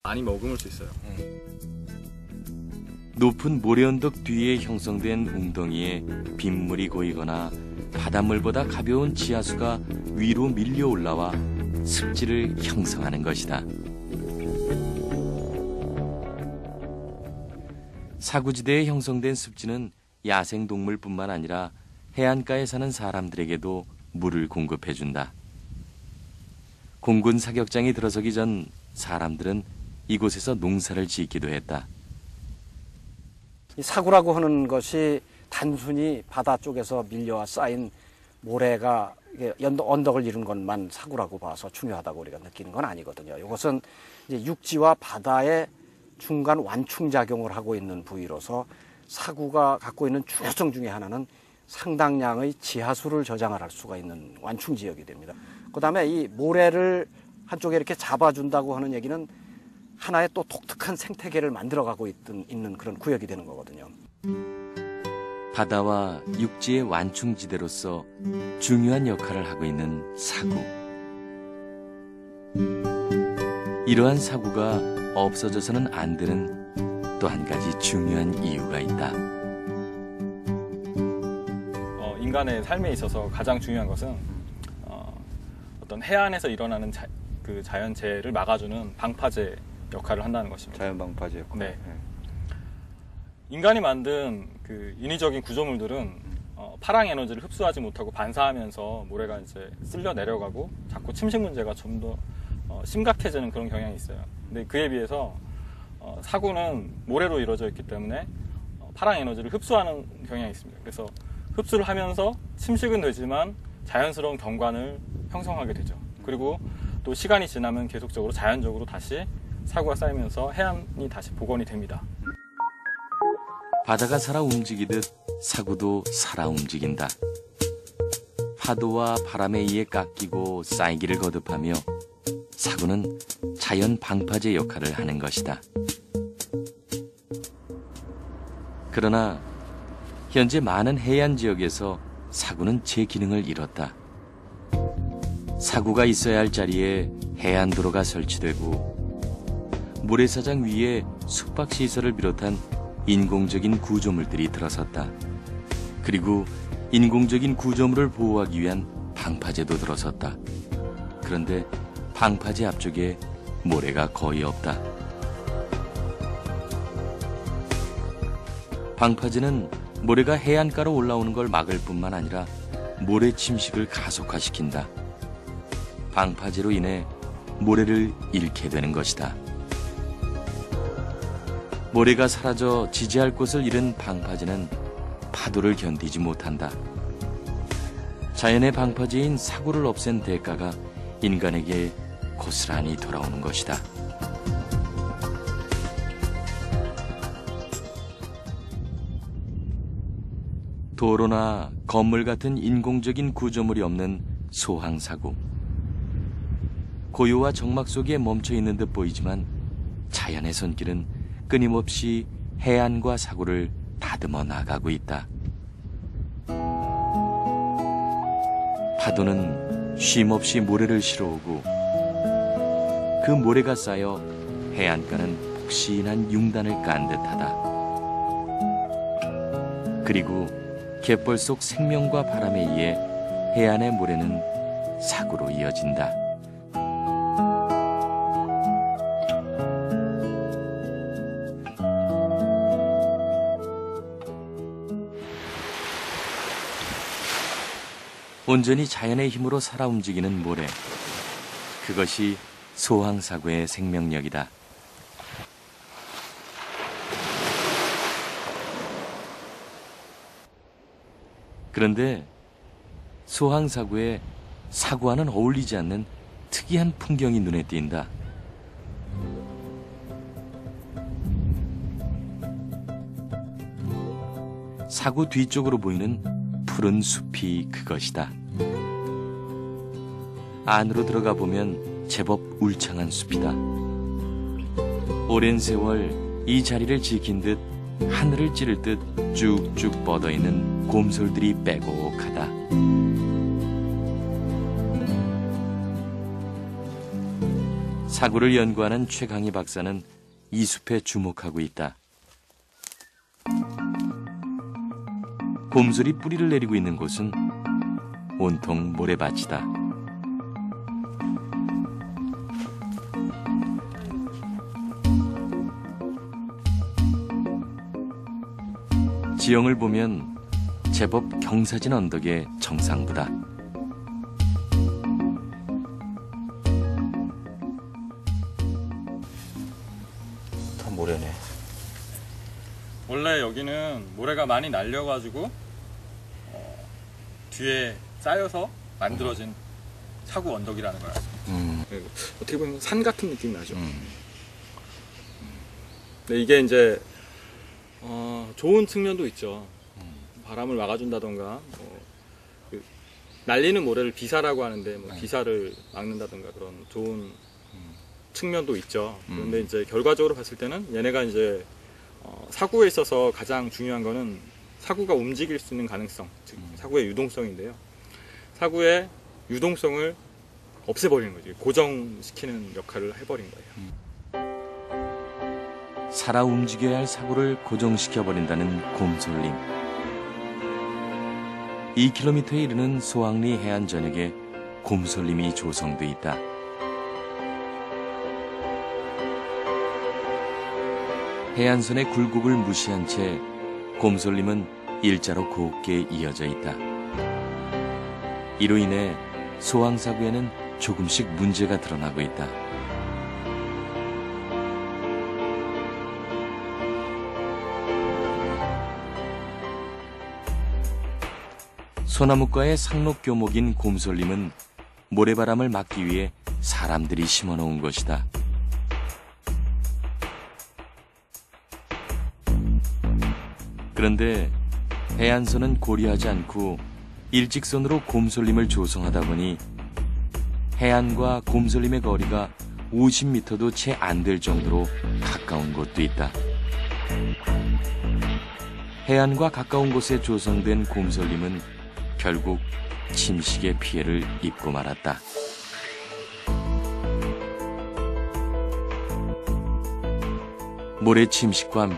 많이 머금을 수 있어요. 높은 모래언덕 뒤에 형성된 웅덩이에 빗물이 고이거나 바닷물보다 가벼운 지하수가 위로 밀려 올라와 습지를 형성하는 것이다. 사구지대에 형성된 습지는 야생동물뿐만 아니라 해안가에 사는 사람들에게도 물을 공급해준다. 공군 사격장이 들어서기 전 사람들은 이곳에서 농사를 짓기도 했다. 이 사구라고 하는 것이 단순히 바다 쪽에서 밀려와 쌓인 모래가 언덕을 이룬 것만 사구라고 봐서 중요하다고 우리가 느끼는 건 아니거든요. 이것은 이제 육지와 바다의 중간 완충작용을 하고 있는 부위로서 사구가 갖고 있는 주요성 중에 하나는 상당량의 지하수를 저장을 할 수가 있는 완충지역이 됩니다. 그다음에 이 모래를 한쪽에 이렇게 잡아준다고 하는 얘기는 하나의 또 독특한 생태계를 만들어가고 있는 그런 구역이 되는 거거든요. 바다와 육지의 완충지대로서 중요한 역할을 하고 있는 사구. 이러한 사구가 없어져서는 안 되는 또 한 가지 중요한 이유가 있다. 인간의 삶에 있어서 가장 중요한 것은 어떤 해안에서 일어나는 그 자연재해를 막아주는 방파제 역할을 한다는 것입니다. 자연 방파제 역할. 네. 인간이 만든 그 인위적인 구조물들은 파랑 에너지를 흡수하지 못하고 반사하면서 모래가 이제 쓸려 내려가고 자꾸 침식 문제가 좀 더 심각해지는 그런 경향이 있어요. 근데 그에 비해서 사구는 모래로 이루어져 있기 때문에 파랑 에너지를 흡수하는 경향이 있습니다. 그래서 흡수를 하면서 침식은 되지만 자연스러운 경관을 형성하게 되죠. 그리고 또 시간이 지나면 계속적으로 자연적으로 다시 사구가 쌓이면서 해안이 다시 복원이 됩니다. 바다가 살아 움직이듯 사구도 살아 움직인다. 파도와 바람에 의해 깎이고 쌓이기를 거듭하며 사구는 자연 방파제 역할을 하는 것이다. 그러나 현재 많은 해안 지역에서 사구는 제 기능을 잃었다. 사구가 있어야 할 자리에 해안도로가 설치되고 모래사장 위에 숙박시설을 비롯한 인공적인 구조물들이 들어섰다. 그리고 인공적인 구조물을 보호하기 위한 방파제도 들어섰다. 그런데 방파제 앞쪽에 모래가 거의 없다. 방파제는 모래가 해안가로 올라오는 걸 막을 뿐만 아니라 모래 침식을 가속화시킨다. 방파제로 인해 모래를 잃게 되는 것이다. 모래가 사라져 지지할 곳을 잃은 방파제는 파도를 견디지 못한다. 자연의 방파제인 사구를 없앤 대가가 인간에게 고스란히 돌아오는 것이다. 도로나 건물 같은 인공적인 구조물이 없는 소항사구. 고요와 정막 속에 멈춰 있는 듯 보이지만 자연의 손길은 끊임없이 해안과 사구를 다듬어 나가고 있다. 파도는 쉼없이 모래를 실어오고 그 모래가 쌓여 해안가는 폭신한 융단을 깐 듯하다. 그리고 갯벌 속 생명과 바람에 의해 해안의 모래는 사구로 이어진다. 온전히 자연의 힘으로 살아 움직이는 모래. 그것이 소항사구의 생명력이다. 그런데 소항사구에 사구와는 어울리지 않는 특이한 풍경이 눈에 띈다. 사구 뒤쪽으로 보이는 푸른 숲이 그것이다. 안으로 들어가 보면 제법 울창한 숲이다. 오랜 세월 이 자리를 지킨 듯 하늘을 찌를 듯 쭉쭉 뻗어있는 곰솔들이 빼곡하다. 사구를 연구하는 최강희 박사는 이 숲에 주목하고 있다. 곰솔이 뿌리를 내리고 있는 곳은 온통 모래밭이다. 지형을 보면 제법 경사진 언덕의 정상부다. 다 모래네. 원래 여기는 모래가 많이 날려가지고 뒤에 쌓여서 만들어진 사구 언덕이라는 거야. 어떻게 보면 산 같은 느낌이 나죠. 근데 이게 이제 좋은 측면도 있죠. 바람을 막아준다던가, 날리는 모래를 비사라고 하는데 비사를 막는다던가 그런 좋은 측면도 있죠. 그런데 이제 결과적으로 봤을 때는 얘네가 이제 사구에 있어서 가장 중요한 거는 사구가 움직일 수 있는 가능성, 즉 사구의 유동성인데요. 사구의 유동성을 없애버리는 거죠. 고정시키는 역할을 해버린 거예요. 살아 움직여야 할 사구를 고정시켜버린다는 곰솔림. 2km에 이르는 소왕리 해안 전역에 곰솔림이 조성돼 있다. 해안선의 굴곡을 무시한 채 곰솔림은 일자로 곱게 이어져 있다. 이로 인해 소왕사구에는 조금씩 문제가 드러나고 있다. 소나무과의 상록교목인 곰솔림은 모래바람을 막기 위해 사람들이 심어놓은 것이다. 그런데 해안선은 고려하지 않고 일직선으로 곰솔림을 조성하다 보니 해안과 곰솔림의 거리가 50m도 채 안 될 정도로 가까운 곳도 있다. 해안과 가까운 곳에 조성된 곰솔림은 결국 침식의 피해를 입고 말았다. 모래 침식과